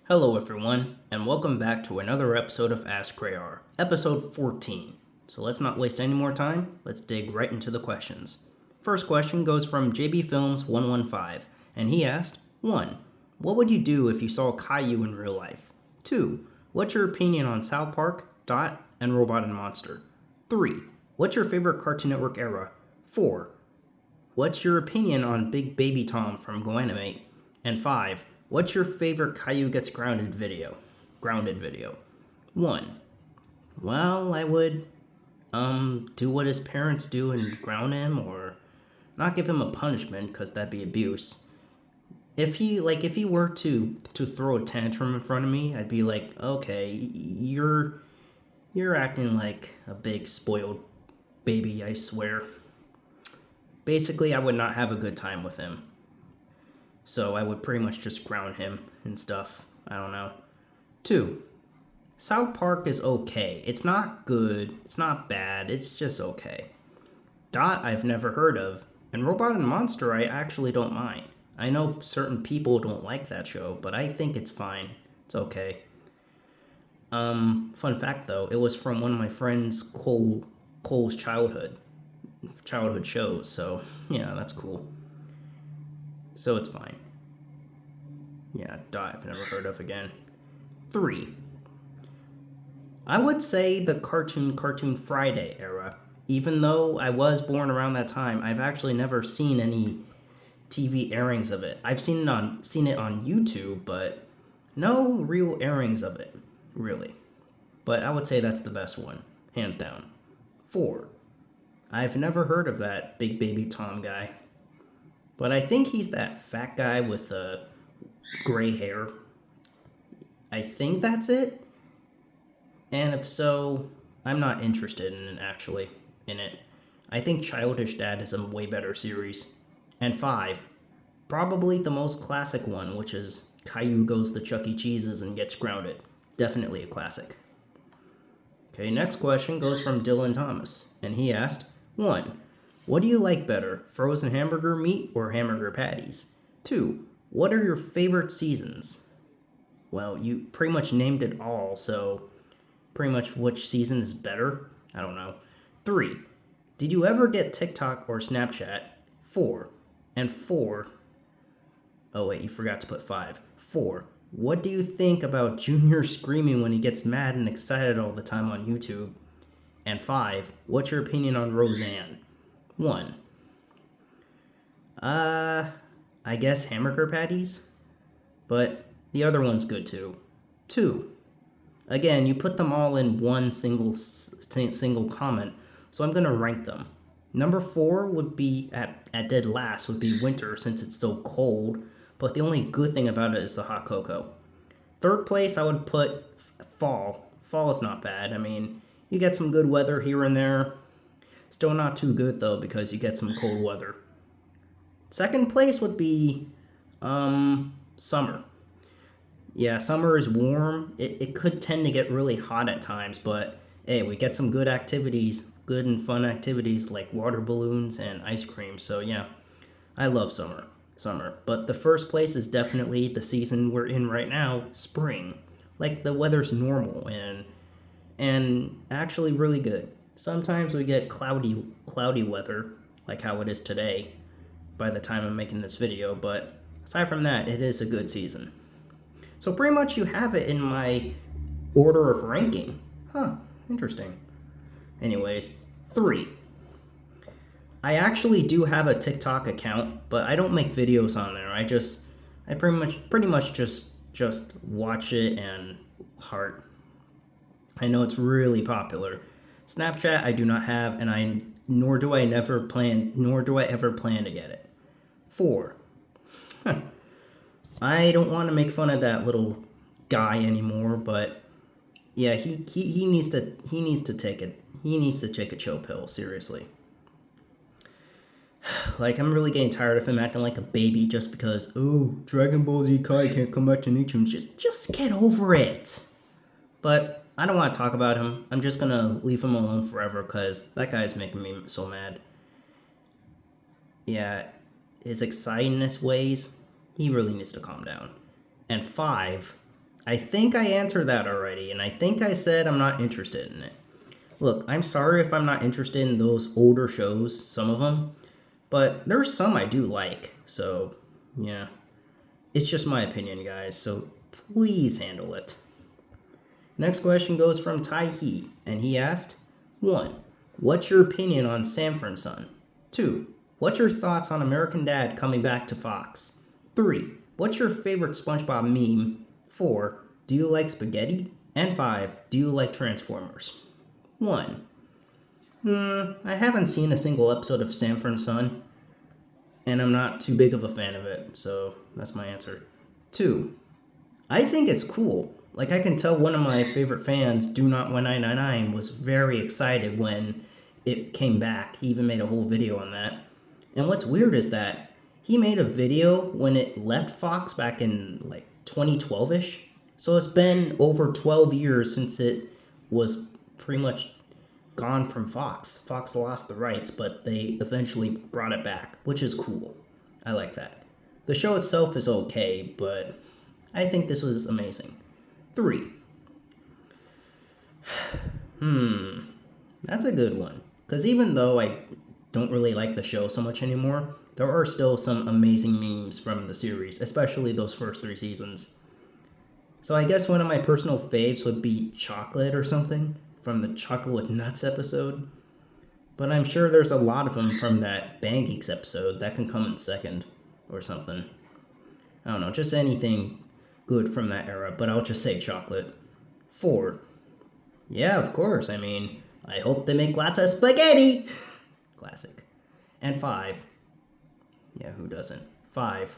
Hello everyone, and welcome back to another episode of Ask Cray R, episode 14. So let's not waste any more time, let's dig right into the questions. First question goes from JB Films 115, and he asked, 1. What would you do if you saw Caillou in real life? 2. What's your opinion on South Park, Dot, and Robot and Monster? 3. What's your favorite Cartoon Network era? 4. What's your opinion on Big Baby Tom from Go Animate? And 5. What's your favorite Caillou Gets Grounded video? 1. Well, I would do what his parents do and ground him, or not give him a punishment because that'd be abuse. If he were to throw a tantrum in front of me, I'd be like, okay, you're acting like a big spoiled baby, I swear. Basically, I would not have a good time with him. So I would pretty much just ground him and stuff. I don't know. 2. South Park is okay. It's not good. It's not bad. It's just okay. Dot I've never heard of. And Robot and Monster I actually don't mind. I know certain people don't like that show, but I think it's fine. It's okay. Fun fact though, it was from one of my friends Cole's childhood shows, so yeah, that's cool. So it's fine. Yeah, Dot I've never heard of again. 3. I would say the Cartoon Friday era. Even though I was born around that time, I've actually never seen any TV airings of it. I've seen it on YouTube, but no real airings of it, really. But I would say that's the best one, hands down. 4. I've never heard of that Big Baby Tom guy. But I think he's that fat guy with gray hair. I think that's it. And if so, I'm not interested in it. I think Childish Dad is a way better series. And 5, probably the most classic one, which is Caillou goes to Chuck E. Cheese's and gets grounded. Definitely a classic. Okay, next question goes from Dylan Thomas. And he asked, 1. What do you like better, frozen hamburger meat or hamburger patties? 2. What are your favorite seasons? Well, you pretty much named it all, so pretty much which season is better? I don't know. 3. Did you ever get TikTok or Snapchat? 4. And 4. Oh wait, you forgot to put 5. 4. What do you think about Junior screaming when he gets mad and excited all the time on YouTube? And 5. What's your opinion on Roseanne? 1. I guess hamburger patties, but the other one's good too. 2. Again, you put them all in one single comment, so I'm gonna rank them. Number 4 would be at dead last would be winter since it's so cold, but the only good thing about it is the hot cocoa. 3rd place I would put fall. Fall is not bad. I mean, you get some good weather here and there. Still not too good though because you get some cold weather. 2nd place would be summer. Yeah, summer is warm. It could tend to get really hot at times, but hey, we get some good activities, good and fun activities like water balloons and ice cream. So yeah, I love summer. But the first place is definitely the season we're in right now, spring. Like the weather's normal and actually really good. Sometimes we get cloudy weather, like how it is today, by the time I'm making this video, but aside from that, it is a good season. So pretty much you have it in my order of ranking. Huh, interesting. Anyways, 3. I actually do have a TikTok account, but I don't make videos on there. I pretty much just watch it and heart. I know it's really popular. Snapchat I do not have, and nor do I ever plan to get it. 4. I don't want to make fun of that little guy anymore, but yeah, he needs to take a chill pill, seriously. Like, I'm really getting tired of him acting like a baby just because, oh, Dragon Ball Z Kai can't come back to Nicktoons. Just get over it. But I don't want to talk about him. I'm just going to leave him alone forever because that guy's making me so mad. Yeah, his excitingness ways, he really needs to calm down. And 5, I think I answered that already, and I think I said I'm not interested in it. Look, I'm sorry if I'm not interested in those older shows, some of them, but there's some I do like, so yeah. It's just my opinion, guys, so please handle it. Next question goes from Tai He, and he asked, 1. What's your opinion on Sanford and Son? 2. What's your thoughts on American Dad coming back to Fox? 3. What's your favorite SpongeBob meme? 4. Do you like spaghetti? And 5. Do you like Transformers? 1. I haven't seen a single episode of Sanford and Son, and I'm not too big of a fan of it, so that's my answer. 2. I think it's cool. Like, I can tell one of my favorite fans, Do Not 1999, was very excited when it came back. He even made a whole video on that. And what's weird is that he made a video when it left Fox back in, like, 2012-ish. So it's been over 12 years since it was pretty much gone from Fox. Fox lost the rights, but they eventually brought it back, which is cool. I like that. The show itself is okay, but I think this was amazing. 3. That's a good one. Because even though I don't really like the show so much anymore, there are still some amazing memes from the series, especially those first 3 seasons. So I guess one of my personal faves would be Chocolate or something, from the Chocolate with Nuts episode. But I'm sure there's a lot of them from that Bang Geeks episode that can come in second or something. I don't know, just anything good from that era, but I'll just say Chocolate. 4. Yeah, of course, I mean, I hope they make lots of spaghetti! Classic. And 5. Yeah, who doesn't? 5.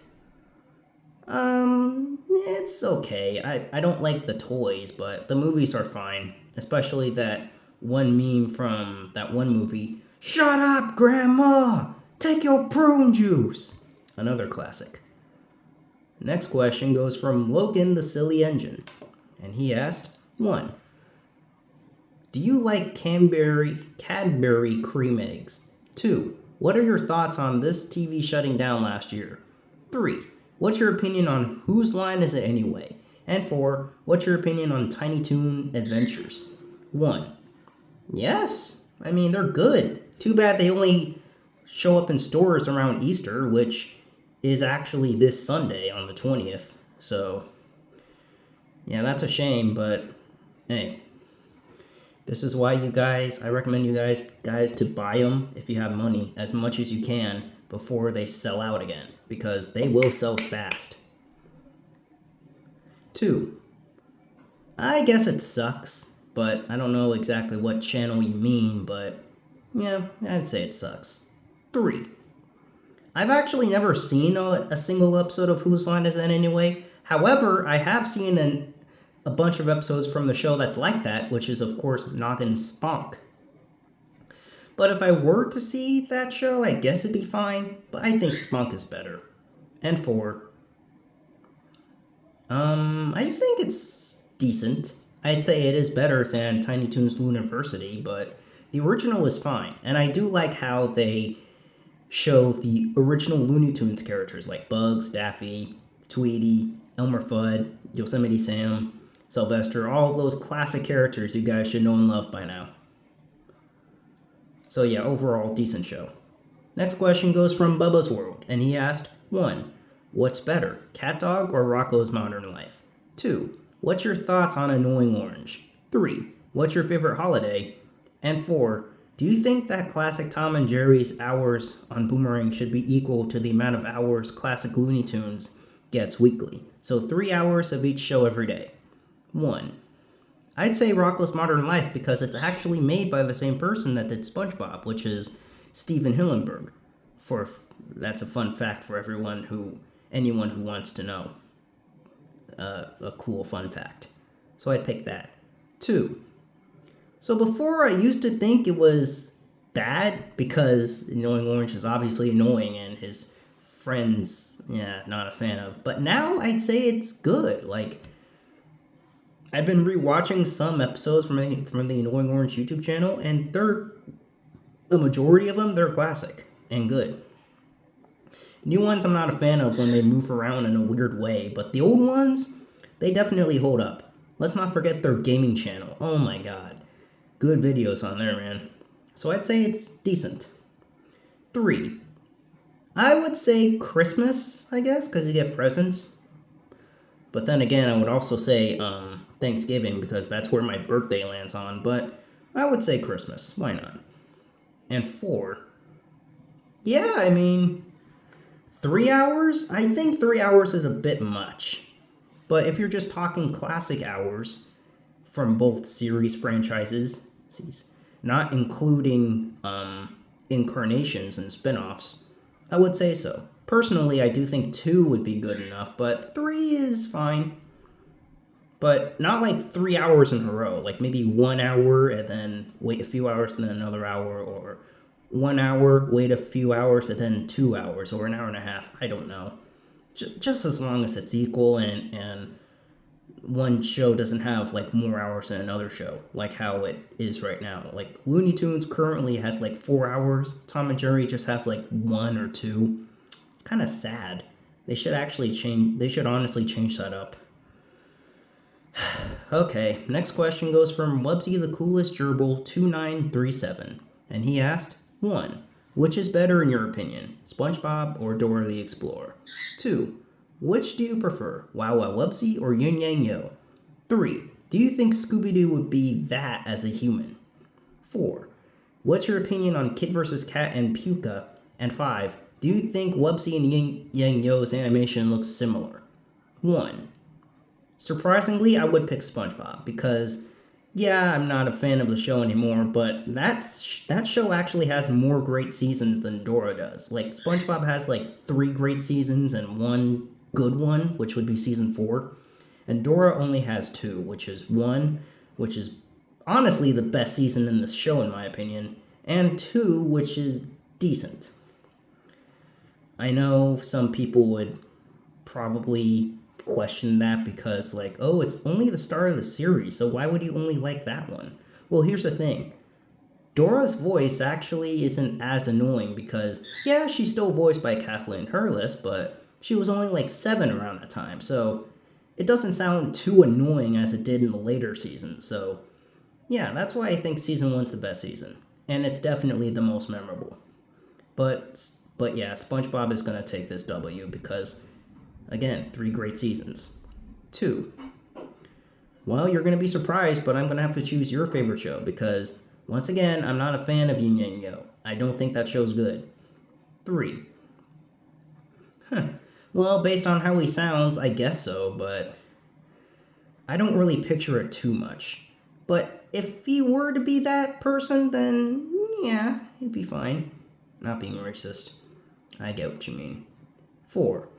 It's okay. I don't like the toys, but the movies are fine. Especially that one meme from that one movie. Shut up, Grandma! Take your prune juice! Another classic. Next question goes from Logan the Silly Engine. And he asked, 1. Do you like Cadbury cream eggs? 2. What are your thoughts on this TV shutting down last year? 3. What's your opinion on Whose Line Is It Anyway? And 4. What's your opinion on Tiny Toon Adventures? 1. Yes, I mean, they're good. Too bad they only show up in stores around Easter, which is actually this Sunday on the 20th. So, yeah, that's a shame, but hey. This is why I recommend you guys to buy them if you have money, as much as you can before they sell out again, because they will sell fast. 2. I guess it sucks, but I don't know exactly what channel you mean, but yeah, I'd say it sucks. 3. I've actually never seen a single episode of Whose Line Is It Anyway? However, I have seen a bunch of episodes from the show that's like that, which is, of course, Noggin Spunk. But if I were to see that show, I guess it'd be fine, but I think Spunk is better. And 4. I think it's decent. I'd say it is better than Tiny Toons Looniversity, but the original is fine. And I do like how they show the original Looney Tunes characters like Bugs, Daffy, Tweety, Elmer Fudd, Yosemite Sam, Sylvester, all of those classic characters you guys should know and love by now. So yeah, overall, decent show. Next question goes from Bubba's World, and he asked, 1. What's better, Cat Dog or Rocko's Modern Life? 2. What's your thoughts on Annoying Orange? 3. What's your favorite holiday? And 4. Do you think that classic Tom and Jerry's hours on Boomerang should be equal to the amount of hours classic Looney Tunes gets weekly? So 3 hours of each show every day. 1. I'd say Rocko's Modern Life because it's actually made by the same person that did SpongeBob, which is Steven Hillenburg. That's a fun fact for anyone who wants to know. A cool fun fact. So I'd pick that. 2. So before I used to think it was bad because Annoying Orange is obviously annoying and his friends, not a fan of. But now I'd say it's good. Like, I've been rewatching some episodes from the Annoying Orange YouTube channel, and the majority of them, they're classic and good. New ones I'm not a fan of when they move around in a weird way, but the old ones, they definitely hold up. Let's not forget their gaming channel. Oh my god. Good videos on there, man. So I'd say it's decent. 3. I would say Christmas, I guess, because you get presents. But then again, I would also say Thanksgiving, because that's where my birthday lands on. But I would say Christmas. Why not? And 4. Yeah, I mean, 3 hours? I think 3 hours is a bit much. But if you're just talking classic hours from both series franchises, not including incarnations and spin-offs, I would say so. Personally, I do think 2 would be good enough, but 3 is fine. But not like 3 hours in a row, like maybe 1 hour and then wait a few hours and then another hour, or 1 hour, wait a few hours and then 2 hours, or an hour and a half. I don't know. Just as long as it's equal and one show doesn't have like more hours than another show, like how it is right now. Like Looney Tunes currently has like 4 hours. Tom and Jerry just has like 1 or 2. It's kind of sad. They should honestly change that up. Okay, next question goes from Wubsy the Coolest Gerbil 2937, and he asked, 1. Which is better in your opinion, SpongeBob or Dora the Explorer? 2. Which do you prefer, Wow Wow Wubsy or Yin Yang Yo? 3. Do you think Scooby-Doo would be that as a human? 4. What's your opinion on Kid vs. Kat and Puka? And 5. Do you think Wubsy and Yin Yang Yo's animation looks similar? 1. Surprisingly, I would pick SpongeBob because, yeah, I'm not a fan of the show anymore, but that show actually has more great seasons than Dora does. Like, SpongeBob has like 3 great seasons and 1 good one, which would be season 4. And Dora only has 2, which is 1, which is honestly the best season in the show in my opinion, and 2, which is decent. I know some people would probably question that because like, oh, it's only the start of the series, so why would you only like that one? Well, here's the thing. Dora's voice actually isn't as annoying because, yeah, she's still voiced by Kathleen Turles, but she was only like 7 around that time, so it doesn't sound too annoying as it did in the later seasons. So yeah, that's why I think season 1's the best season, and it's definitely the most memorable. But yeah, SpongeBob is gonna take this W because, again, 3 great seasons. 2. Well, you're gonna be surprised, but I'm gonna have to choose your favorite show because, once again, I'm not a fan of Yin Yang Yo. I don't think that show's good. 3. Well, based on how he sounds, I guess so, but I don't really picture it too much. But if he were to be that person, then yeah, he'd be fine. Not being racist. I get what you mean. 4.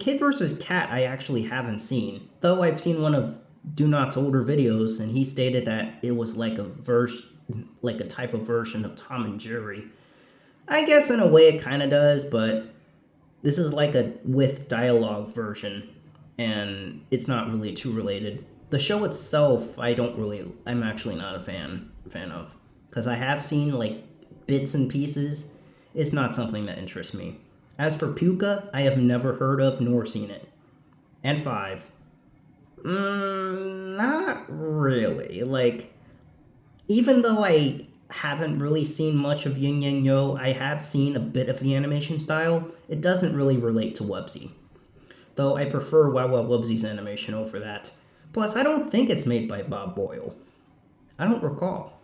Kid vs. Kat I actually haven't seen, though I've seen one of Dunot's older videos, and he stated that it was like a type of version of Tom and Jerry. I guess in a way it kind of does, but this is like a with dialogue version, and it's not really too related. The show itself, I'm actually not a fan of, because I have seen like bits and pieces. It's not something that interests me. As for Puka, I have never heard of nor seen it. And 5. Not really. Like, even though I haven't really seen much of Yin Yang Yo, I have seen a bit of the animation style. It doesn't really relate to Wubsy, though I prefer Wow Wow Wubsy's animation over that. Plus, I don't think it's made by Bob Boyle. I don't recall.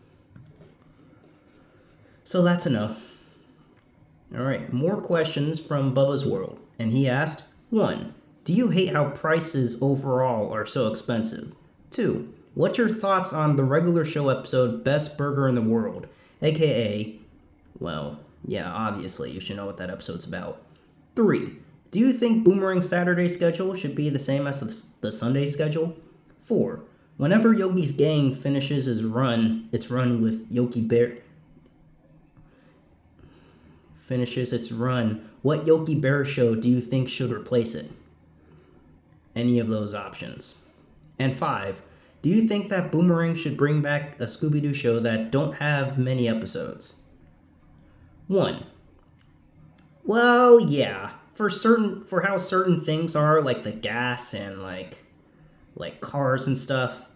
So that's a no. Alright, more questions from Bubba's World, and he asked, 1. Do you hate how prices overall are so expensive? 2. What's your thoughts on the regular show episode Best Burger in the World, aka, well, yeah, obviously you should know what that episode's about. 3. Do you think Boomerang's Saturday schedule should be the same as the Sunday schedule? 4. Whenever Yogi's gang finishes its run with Yogi Bear, what Yogi Bear show do you think should replace it? Any of those options. And 5. Do you think that Boomerang should bring back a Scooby-Doo show that don't have many episodes? 1. Well, yeah. for how certain things are, like the gas and like cars and stuff,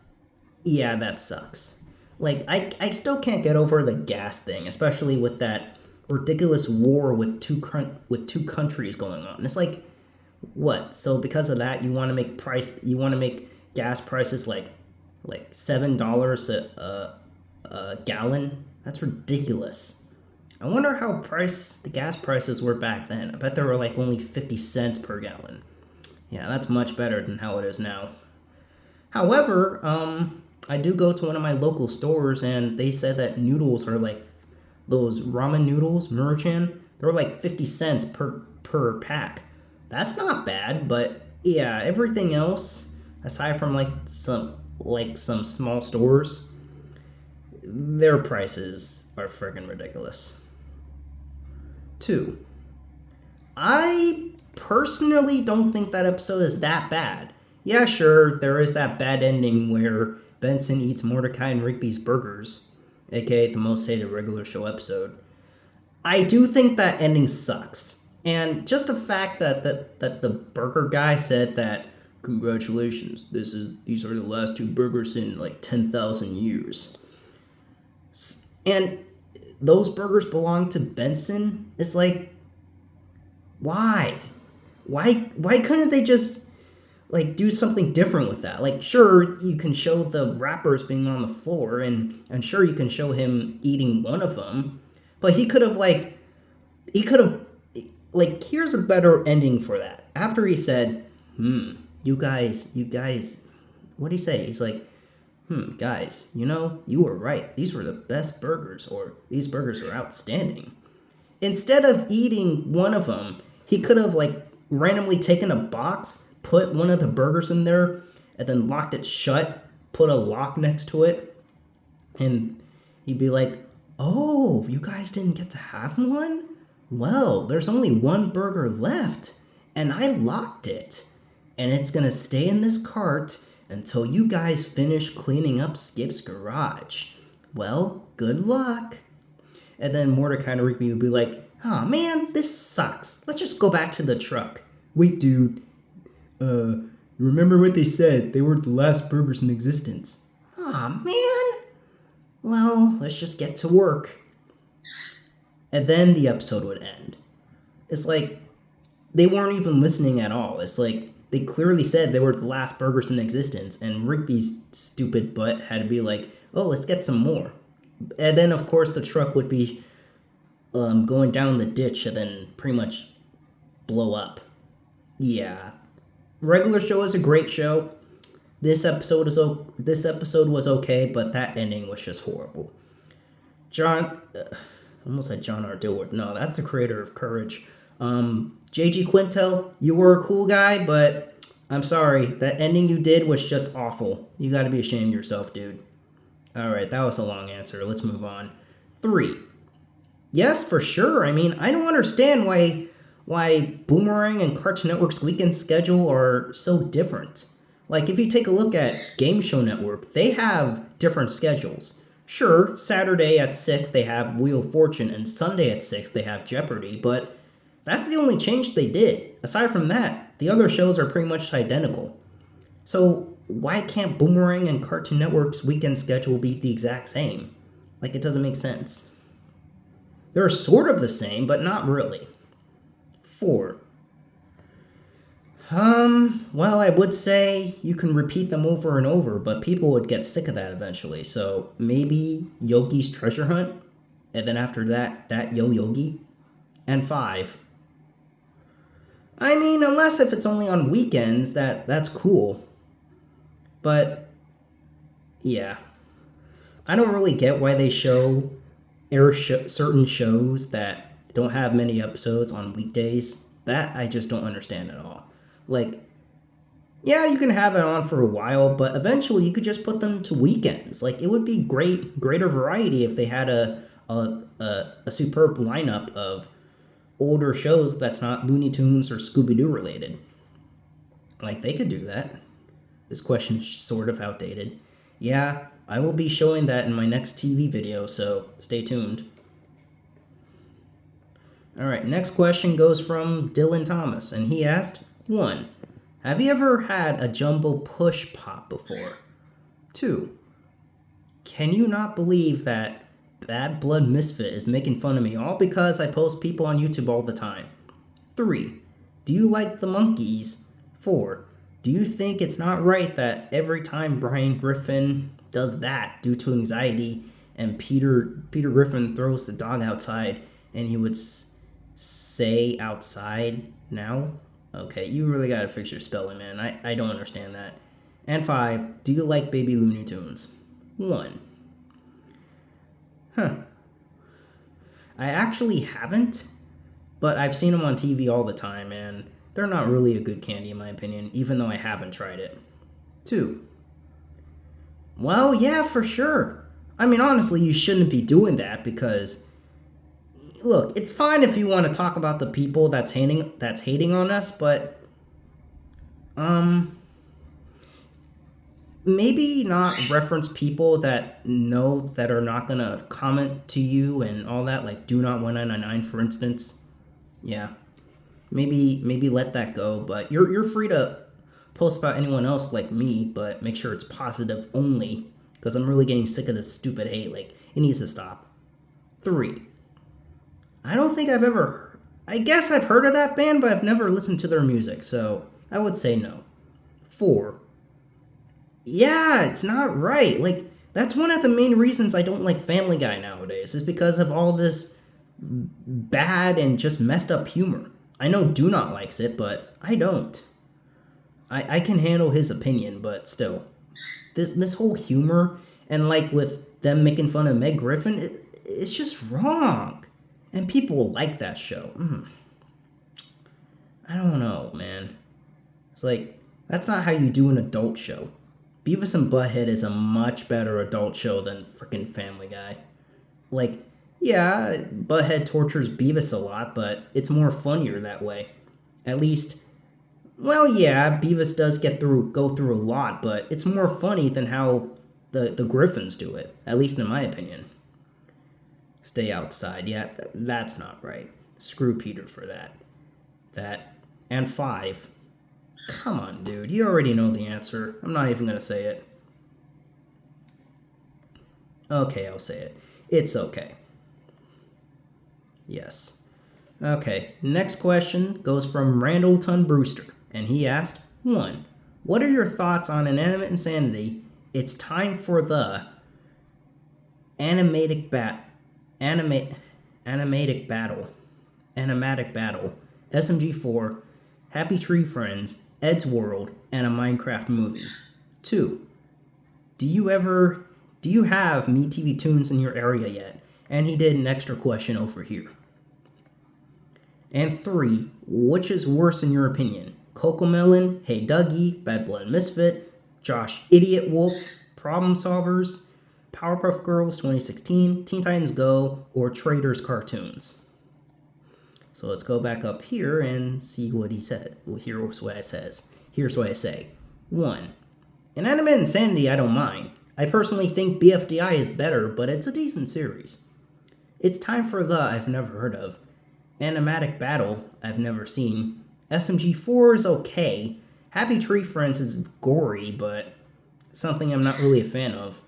yeah, that sucks. Like I still can't get over the gas thing, especially with that ridiculous war with two countries going on. It's like, what? So because of that, you want to make gas prices like $7 a gallon? That's ridiculous. I wonder how the gas prices were back then. I bet they were like only 50 cents per gallon. Yeah, that's much better than how it is now. However, I do go to one of my local stores and they said that noodles are like those ramen noodles, Murchan, they're like 50 cents per pack. That's not bad, but yeah, everything else aside from some small stores, their prices are friggin' ridiculous. 2. I personally don't think that episode is that bad. Yeah, sure, there is that bad ending where Benson eats Mordecai and Rigby's burgers, aka the most hated regular show episode. I do think that ending sucks. And just the fact that the burger guy said that, congratulations, these are the last 2 burgers in like 10,000 years. And those burgers belong to Benson. It's like, why? Why couldn't they just like do something different with that? Like, sure, you can show the wrappers being on the floor, and sure you can show him eating one of them, but he could have here's a better ending for that. After he said, you guys, what did he say? He's like, guys, you were right. These were the best burgers, or these burgers are outstanding. Instead of eating one of them, he could have like randomly taken a box, put one of the burgers in there, and then locked it shut, put a lock next to it, and he'd be like, oh, you guys didn't get to have one? Well, there's only one burger left, and I locked it, and it's gonna stay in this cart until you guys finish cleaning up Skip's garage. Well, good luck. And then Mordecai and Rigby would be like, oh man, this sucks. Let's just go back to the truck. Wait, dude. Remember what they said? They were the last burgers in existence. Aw, man. Well, let's just get to work. And then the episode would end. It's like they weren't even listening at all. It's like they clearly said they were the last burgers in existence, and Rigby's stupid butt had to be like, oh, let's get some more. And then, of course, the truck would be going down the ditch and then pretty much blow up. Yeah. Regular show is a great show. This episode was okay, but that ending was just horrible. Almost said John R. Dillard. No, that's the creator of Courage. J.G. Quintel, you were a cool guy, but I'm sorry. That ending you did was just awful. You gotta be ashamed of yourself, dude. Alright, that was a long answer. Let's move on. 3. Yes, for sure. I mean, I don't understand why Boomerang and Cartoon Network's weekend schedule are so different. Like, if you take a look at Game Show Network, they have different schedules. Sure, Saturday at 6 they have Wheel of Fortune, and Sunday at 6 they have Jeopardy, but that's the only change they did. Aside from that, the other shows are pretty much identical. So why can't Boomerang and Cartoon Network's weekend schedule be the exact same? Like, it doesn't make sense. They're sort of the same, but not really. 4. Well, I would say you can repeat them over and over, but people would get sick of that eventually. So maybe Yogi's Treasure Hunt, and then after that Yo Yogi. And 5. I mean, unless if it's only on weekends, that's cool. But, yeah. I don't really get why they air certain shows that don't have many episodes on weekdays. That I just don't understand at all. Like, yeah, you can have it on for a while, but eventually you could just put them to weekends. Like, it would be greater variety if they had a superb lineup of older shows that's not Looney Tunes or Scooby-Doo related. Like, they could do that. This question is sort of outdated. Yeah, I will be showing that in my next TV video, so stay tuned. All right, next question goes from Dylan Thomas, and he asked, 1. Have you ever had a jumbo push pop before? 2. Can you not believe that Bad Blood Misfit is making fun of me all because I post people on YouTube all the time? 3. Do you like the monkeys? 4. Do you think it's not right that every time Brian Griffin does that due to anxiety and Peter Griffin throws the dog outside and he would say outside now? Okay, you really gotta fix your spelling, man. I don't understand that. And 5. Do you like Baby Looney Tunes? 1. I actually haven't, but I've seen them on TV all the time, and they're not really a good candy in my opinion, even though I haven't tried it. 2. Well, yeah, for sure. I mean, honestly, you shouldn't be doing that because, look, it's fine if you want to talk about the people that's hating on us, but maybe not reference people that know that are not gonna comment to you and all that, like Do Not 1999, for instance. Yeah, maybe let that go. But you're free to post about anyone else like me, but make sure it's positive only, because I'm really getting sick of this stupid hate. Like, it needs to stop. 3. I don't think I've ever. I guess I've heard of that band, but I've never listened to their music, so I would say no. 4. Yeah, it's not right. Like, that's one of the main reasons I don't like Family Guy nowadays, is because of all this bad and just messed up humor. I know Do Not likes it, but I don't. I can handle his opinion, but still. This whole humor, and like with them making fun of Meg Griffin, it's just wrong. And people like that show. I don't know, man. It's like, that's not how you do an adult show. Beavis and Butthead is a much better adult show than freaking Family Guy. Like, yeah, Butthead tortures Beavis a lot, but it's more funnier that way. At least, well, yeah, Beavis does go through a lot, but it's more funny than how the Griffins do it, at least in my opinion. Stay outside, yeah, that's not right. Screw Peter for that. And 5. Come on, dude. You already know the answer. I'm not even going to say it. Okay, I'll say it. It's okay. Yes. Okay, next question goes from Randallton Brewster, and he asked, 1. What are your thoughts on Inanimate Insanity? It's time for the animatic battle. SMG4, Happy Tree Friends, Ed's World, and a Minecraft movie. 2. Do you have MeTV Tunes in your area yet? And he did an extra question over here. And 3. Which is worse in your opinion? Cocomelon, Hey Dougie, Bad Blood Misfit, Josh Idiot Wolf, Problem Solvers, Powerpuff Girls 2016, Teen Titans Go, or Traders Cartoons? So let's go back up here and see what he said. Well, here's what it says. Here's what I say. 1. Inanimate Insanity I don't mind. I personally think BFDI is better, but it's a decent series. It's time for the I've never heard of. Animatic Battle I've never seen. SMG4 is okay. Happy Tree Friends is gory, but something I'm not really a fan of.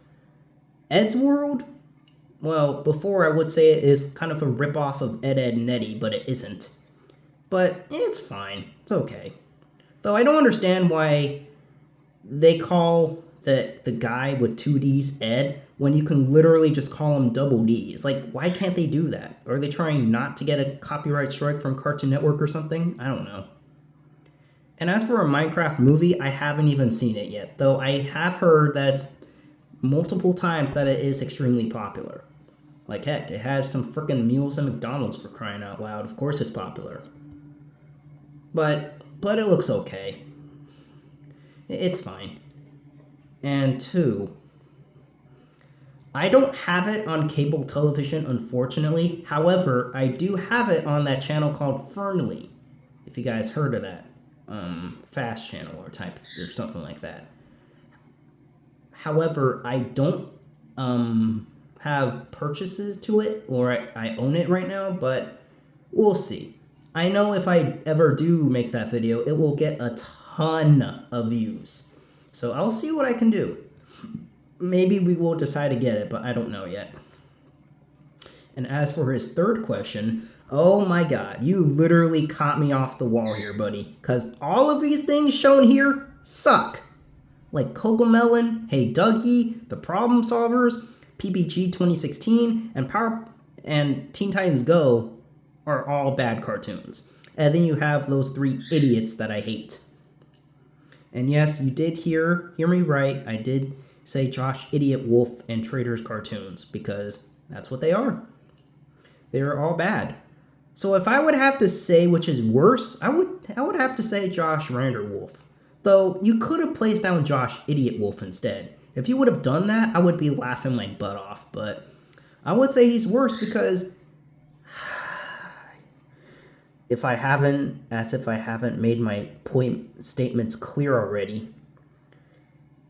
Ed's World? Well, before I would say it is kind of a ripoff of Ed, Edd n Eddy, but it isn't. But it's fine. It's okay. Though I don't understand why they call the guy with 2 Ds Ed when you can literally just call him double Ds. Like, why can't they do that? Are they trying not to get a copyright strike from Cartoon Network or something? I don't know. And as for a Minecraft movie, I haven't even seen it yet, though I have heard that multiple times that it is extremely popular. Like, heck, it has some frickin' meals at McDonald's, for crying out loud. Of course it's popular. But it looks okay. It's fine. And 2, I don't have it on cable television, unfortunately. However, I do have it on that channel called Fernley, if you guys heard of that. Fast channel or something like that. However, I don't have purchases to it, or I own it right now, but We'll see. I know if I ever do make that video, it will get a ton of views. So I'll see what I can do. Maybe we will decide to get it, but I don't know yet. And as for his third question, oh my god, you literally caught me off the wall here, buddy. Because all of these things shown here suck. Like Cocomelon, Hey Dougie, The Problem Solvers, PPG 2016, and Teen Titans Go are all bad cartoons. And then you have those 3 idiots that I hate. And yes, you did hear me right. I did say Josh Idiot Wolf and Trader's cartoons because that's what they are. They are all bad. So if I would have to say which is worse, I would have to say Josh Rander Wolf. Though you could have placed down Josh Idiot Wolf instead. If you would have done that, I would be laughing my butt off. But I would say he's worse because if I haven't made my point statements clear already,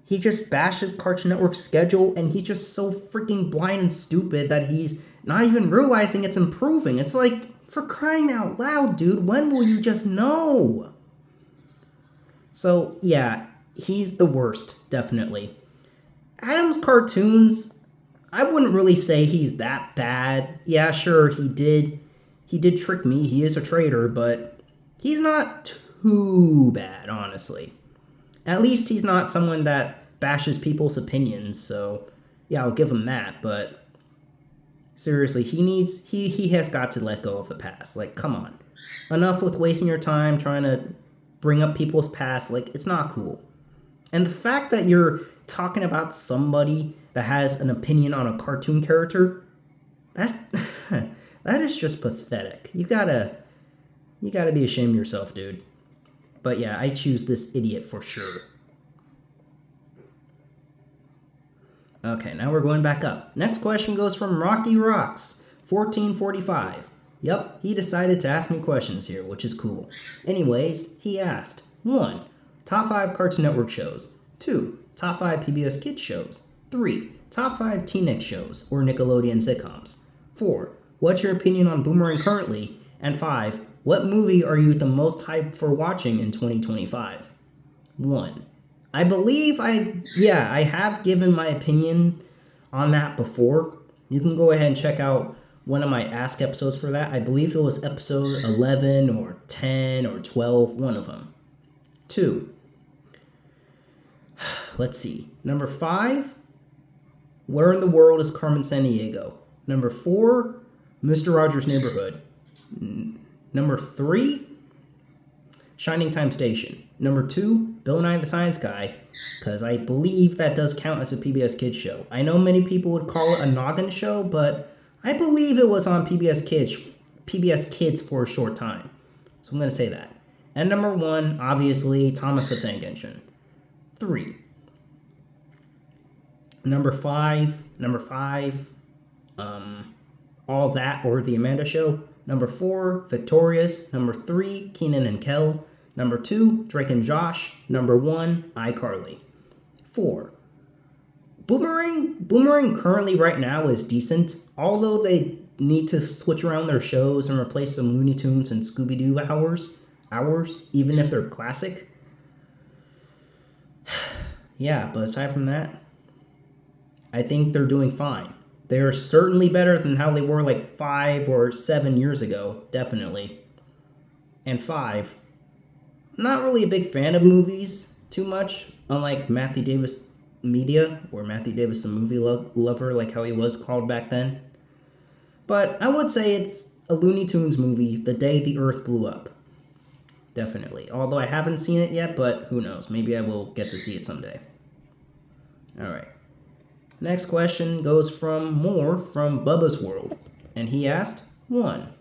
he just bashes Cartoon Network's schedule, and he's just so freaking blind and stupid that he's not even realizing it's improving. It's like, for crying out loud, dude, when will you just know? So, yeah, he's the worst, definitely. Adam's cartoons, I wouldn't really say he's that bad. Yeah, sure, he did trick me. He is a traitor, but he's not too bad, honestly. At least he's not someone that bashes people's opinions, so yeah, I'll give him that, but seriously, he has got to let go of the past. Like, come on. Enough with wasting your time trying to bring up people's past. Like, it's not cool. And the fact that you're talking about somebody that has an opinion on a cartoon character, that is just pathetic. You gotta be ashamed of yourself, dude. But yeah, I choose this idiot for sure. Okay, now we're going back up. Next question goes from Rocky Rocks, 1445. Yup, he decided to ask me questions here, which is cool. Anyways, he asked, 1. Top 5 Cartoon Network shows. 2. Top 5 PBS Kids shows. 3. Top 5 Teen shows or Nickelodeon sitcoms. 4. What's your opinion on Boomerang currently? And 5. What movie are you the most hyped for watching in 2025? 1. I believe I have given my opinion on that before. You can go ahead and check out one of my Ask episodes for that. I believe it was episode 11 or 10 or 12, one of them. 2. Let's see. Number 5, Where in the World is Carmen Sandiego? Number 4, Mr. Rogers' Neighborhood. Number 3, Shining Time Station. Number 2, Bill Nye the Science Guy, because I believe that does count as a PBS Kids show. I know many people would call it a noggin show, but I believe it was on PBS Kids for a short time. So I'm going to say that. And number 1, obviously, Thomas the Tank Engine. 3. Number 5, All That or The Amanda Show. Number 4, Victorious. Number 3, Kenan and Kel. Number 2, Drake and Josh. Number 1, iCarly. 4. Boomerang currently right now is decent, although they need to switch around their shows and replace some Looney Tunes and Scooby-Doo hours, even if they're classic. Yeah, but aside from that, I think they're doing fine. They're certainly better than how they were like 5 or 7 years ago, definitely. And 5, not really a big fan of movies too much, unlike Matthew Davis Media, or Matthew Davis the movie lover, like how he was called back then. But I would say it's a Looney Tunes movie, The Day the Earth Blew Up. Definitely. Although I haven't seen it yet, but who knows, maybe I will get to see it someday. Alright. Next question goes from Bubba's World, and he asked, 1.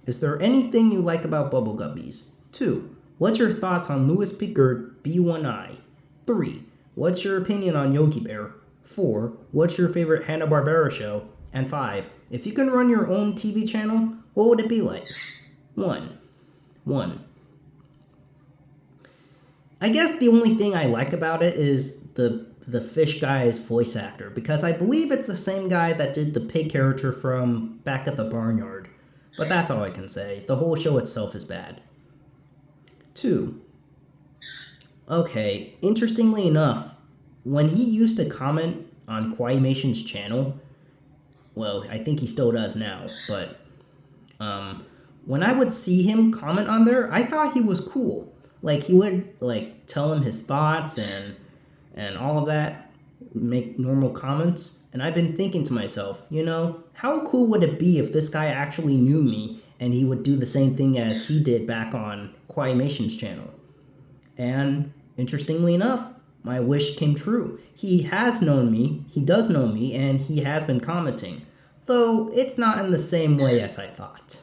Is there anything you like about Bubble Guppies? 2. What's your thoughts on Louis Pickard B1I? 3. What's your opinion on Yogi Bear? 4. What's your favorite Hanna-Barbera show? And 5. If you can run your own TV channel, what would it be like? 1. I guess the only thing I like about it is the fish guy's voice actor, because I believe it's the same guy that did the pig character from Back at the Barnyard. But that's all I can say. The whole show itself is bad. 2. Okay, interestingly enough, when he used to comment on Quaimation's channel, well, I think he still does now, but when I would see him comment on there, I thought he was cool. Like, he would, like, tell him his thoughts and all of that, make normal comments, and I've been thinking to myself, you know, how cool would it be if this guy actually knew me and he would do the same thing as he did back on Quaimation's channel? And interestingly enough, my wish came true. He has known me, he does know me, and he has been commenting, though it's not in the same way as I thought.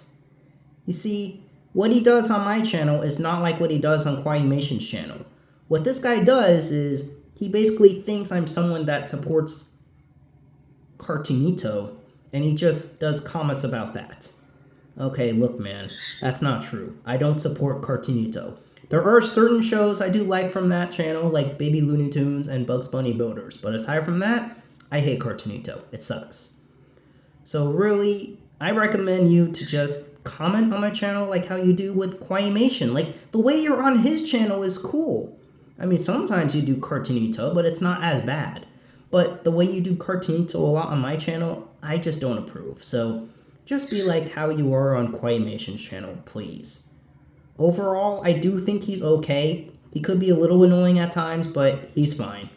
You see, what he does on my channel is not like what he does on Quaimation's channel. What this guy does is he basically thinks I'm someone that supports Cartoonito, and he just does comments about that. Okay, look, man, that's not true. I don't support Cartoonito. There are certain shows I do like from that channel, like Baby Looney Tunes and Bugs Bunny Builders, but aside from that, I hate Cartoonito. It sucks. So really, I recommend you to just comment on my channel like how you do with Quaimation. Like, the way you're on his channel is cool. I mean, sometimes you do Cartoonito, but it's not as bad. But the way you do Cartoonito a lot on my channel, I just don't approve. So just be like how you are on Quaimation's channel, please. Overall, I do think he's okay. He could be a little annoying at times, but he's fine.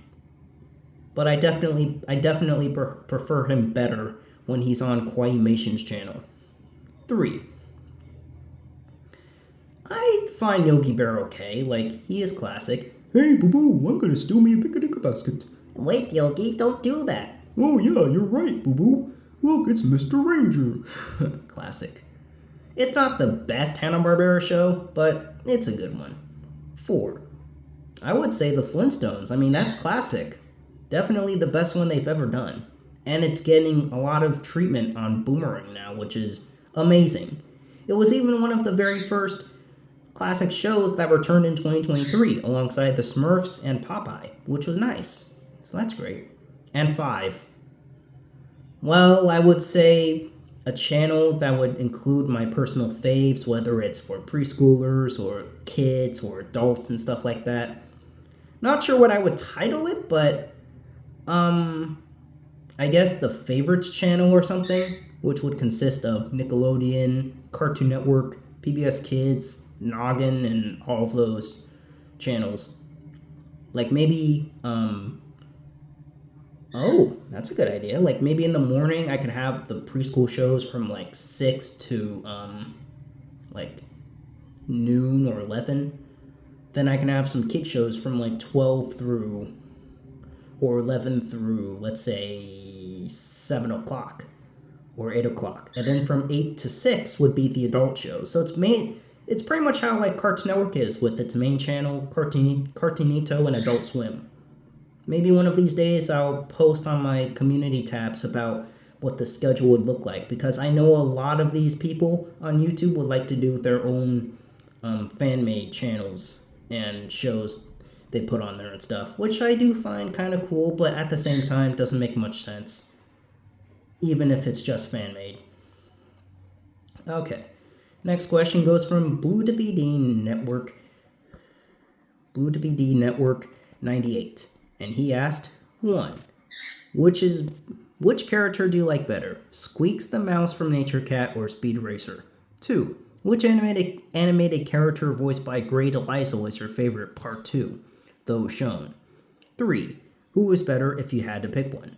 But I definitely prefer him better when he's on Quaimation's channel. 3. I find Yogi Bear okay. Like, he is classic. Hey, Boo-Boo, I'm gonna steal me a picnic basket. Wait, Yogi, don't do that. Oh yeah, you're right, Boo-Boo. Look, it's Mr. Ranger. Classic. It's not the best Hanna-Barbera show, but it's a good one. 4. I would say the Flintstones. I mean, that's classic. Definitely the best one they've ever done. And it's getting a lot of treatment on Boomerang now, which is amazing. It was even one of the very first classic shows that returned in 2023, alongside the Smurfs and Popeye, which was nice. So that's great. And 5. Well, I would say a channel that would include my personal faves, whether it's for preschoolers or kids or adults and stuff like that. Not sure what I would title it, but I guess the favorites channel or something, which would consist of Nickelodeon, Cartoon Network, PBS Kids, Noggin, and all of those channels. Like maybe oh, that's a good idea. Like, maybe in the morning I could have the preschool shows from, like, 6 to, like, noon or 11. Then I can have some kid shows from, like, 12 through, or 11 through, let's say, 7 o'clock or 8 o'clock. And then from 8 to 6 would be the adult shows. So it's pretty much how, like, Cartoon Network is with its main channel, Cartoonito, and Adult Swim. Maybe one of these days I'll post on my community tabs about what the schedule would look like, because I know a lot of these people on YouTube would like to do their own fan-made channels and shows they put on there and stuff, which I do find kind of cool, but at the same time doesn't make much sense, even if it's just fan-made. Okay, next question goes from Blue to BD Network 98. And he asked, 1. Which character do you like better? Squeaks the Mouse from Nature Cat or Speed Racer? 2. Which animated character voiced by Gray Deliza was your favorite? Part 2. Those shown. 3. Who was better if you had to pick one?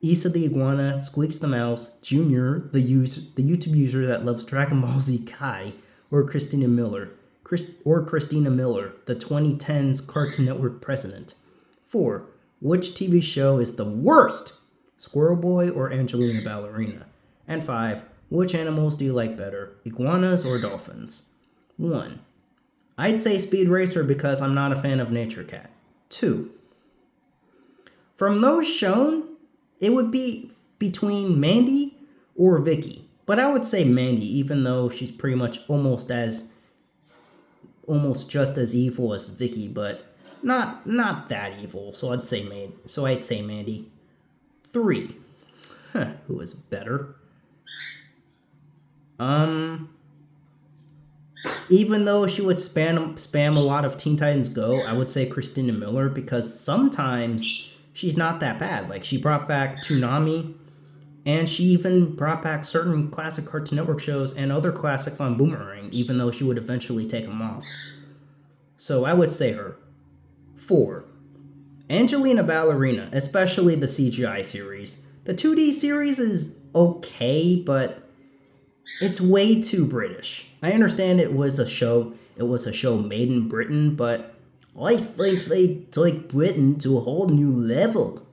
Issa the Iguana, Squeaks the Mouse, Junior, the YouTube user that loves Dragon Ball Z Kai, or Christina Miller, the 2010s Cartoon Network president. 4. Which TV show is the worst? Squirrel Boy or Angelina Ballerina? And 5. Which animals do you like better? Iguanas or dolphins? 1. I'd say Speed Racer because I'm not a fan of Nature Cat. 2. From those shown, it would be between Mandy or Vicky. But I would say Mandy, even though she's pretty much almost just as evil as Vicky, but not that evil. So I'd say Mandy. 3. Who is better? Even though she would spam a lot of Teen Titans Go, I would say Christina Miller, because sometimes she's not that bad. Like, she brought back Toonami, and she even brought back certain classic Cartoon Network shows and other classics on Boomerang, even though she would eventually take them off. So I would say her. 4. Angelina Ballerina, especially the CGI series. The 2D series is okay, but it's way too British. I understand it was a show made in Britain, but I think they took Britain to a whole new level.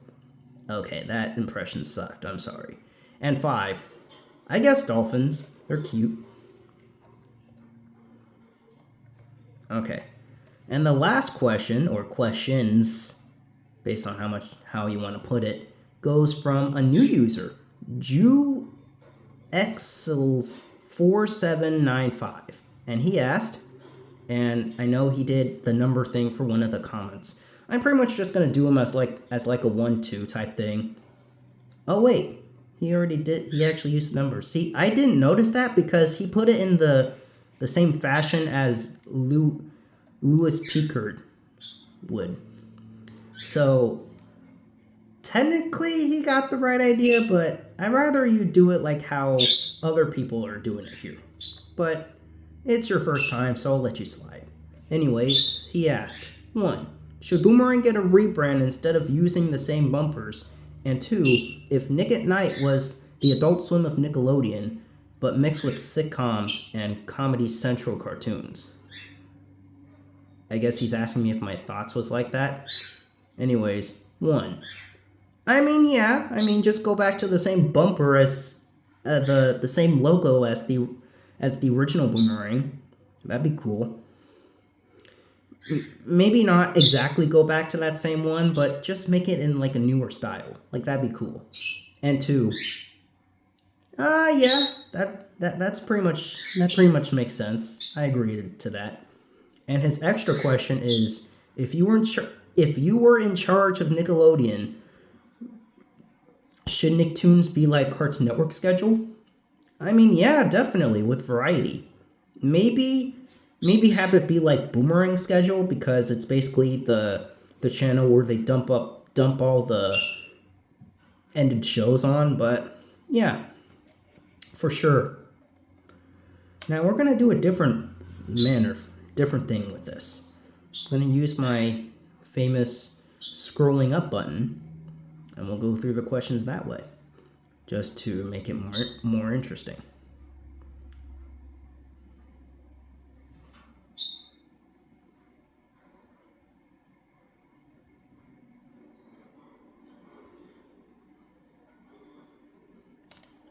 Okay, that impression sucked, I'm sorry. And 5, I guess dolphins. They're cute. Okay. And the last question, or questions, based on how you want to put it, goes from a new user, JueXels4795. And he asked, and I know he did the number thing for one of the comments. I'm pretty much just going to do him as like a 1-2 type thing. Oh, wait. He already did. He actually used numbers. See, I didn't notice that because he put it in the same fashion as Louis Pickard would. So, technically, he got the right idea, but I'd rather you do it like how other people are doing it here. But it's your first time, so I'll let you slide. Anyways, he asked, 1. Should Boomerang get a rebrand instead of using the same bumpers? And 2, if Nick at Night was the Adult Swim of Nickelodeon, but mixed with sitcoms and Comedy Central cartoons? I guess he's asking me if my thoughts was like that. Anyways, 1. Just go back to the same bumper as the same logo as the original Boomerang. That'd be cool. Maybe not exactly go back to that same one, but just make it in like a newer style. Like, that'd be cool. And 2, that pretty much makes sense. I agree to that. And his extra question is, if you were in charge of Nickelodeon, should Nicktoons be like Cartoon Network schedule? Yeah, definitely, with variety. Maybe have it be like Boomerang schedule, because it's basically the channel where they dump all the ended shows on, but yeah, for sure. Now we're gonna do a different thing with this. I'm gonna use my famous scrolling up button, and we'll go through the questions that way, just to make it more interesting.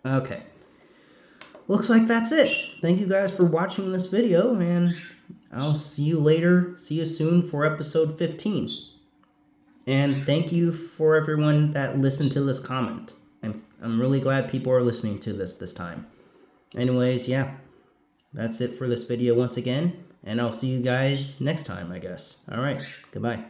Okay. Looks like that's it. Thank you guys for watching this video, and I'll see you later. See you soon for episode 15. And thank you for everyone that listened to this comment. I'm really glad people are listening to this time. Anyways, yeah. That's it for this video once again, and I'll see you guys next time, I guess. Alright, goodbye.